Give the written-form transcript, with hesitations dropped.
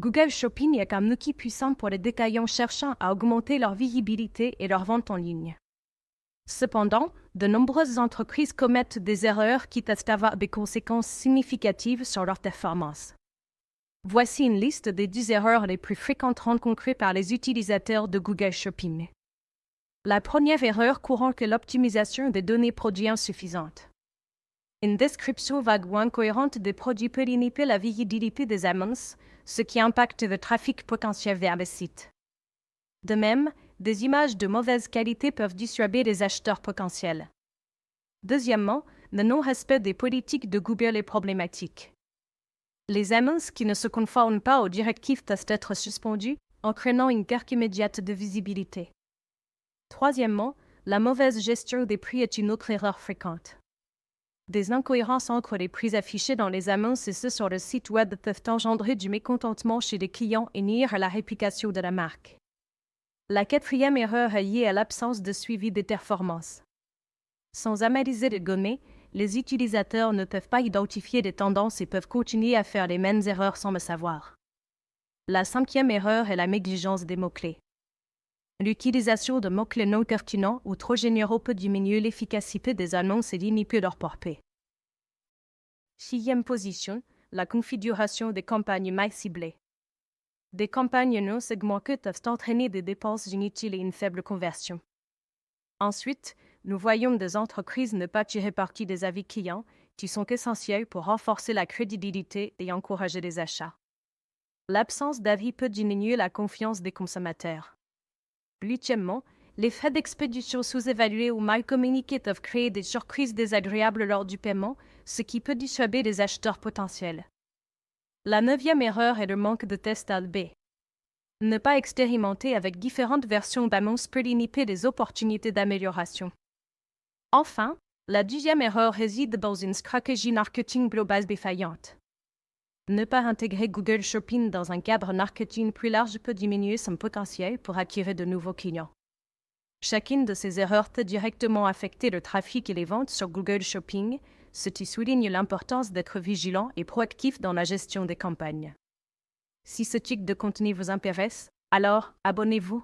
Google Shopping est un outil puissant pour les détaillants cherchant à augmenter leur visibilité et leur vente en ligne. Cependant, de nombreuses entreprises commettent des erreurs qui peuvent avoir des conséquences significatives sur leur performance. Voici une liste des 10 erreurs les plus fréquentes rencontrées par les utilisateurs de Google Shopping. La première erreur courante est l'optimisation des données produits insuffisantes. Une description vague ou incohérente des produits peut limiter la visibilité des annonces, ce qui impacte le trafic potentiel vers le site. De même, des images de mauvaise qualité peuvent dissuader les acheteurs potentiels. Deuxièmement, le non-respect des politiques de Google est problématique. Les annonces qui ne se conforment pas aux directives peuvent être suspendues, entraînant une perte immédiate de visibilité. Troisièmement, la mauvaise gestion des prix est une autre erreur fréquente. Des incohérences entre les prix affichés dans les annonces et ceux sur le site web peuvent engendrer du mécontentement chez les clients et nuire à la réputation de la marque. La quatrième erreur est liée à l'absence de suivi des performances. Sans analyser les données, les utilisateurs ne peuvent pas identifier des tendances et peuvent continuer à faire les mêmes erreurs sans le savoir. La cinquième erreur est la négligence des mots-clés. L'utilisation de mots-clés non pertinents ou trop généraux peut diminuer l'efficacité des annonces et limiter leur portée. Sixième position, la configuration des campagnes mal ciblées. Des campagnes non segmentées peuvent entraîner des dépenses inutiles et une faible conversion. Ensuite, nous voyons des entreprises ne pas tirer parti des avis clients qui sont essentiels pour renforcer la crédibilité et encourager les achats. L'absence d'avis peut diminuer la confiance des consommateurs. Huitièmement, les frais d'expédition sous-évalués ou mal communiqués peuvent créer des surprises désagréables lors du paiement, ce qui peut dissuader les acheteurs potentiels. La neuvième erreur est le manque de tests A/B. Ne pas expérimenter avec différentes versions d'annonces peut limiter les opportunités d'amélioration. Enfin, la 10e erreur réside dans une stratégie marketing globale défaillante. Ne pas intégrer Google Shopping dans un cadre marketing plus large peut diminuer son potentiel pour attirer de nouveaux clients. Chacune de ces erreurs peut directement affecter le trafic et les ventes sur Google Shopping, ce qui souligne l'importance d'être vigilant et proactif dans la gestion des campagnes. Si ce type de contenu vous intéresse, alors abonnez-vous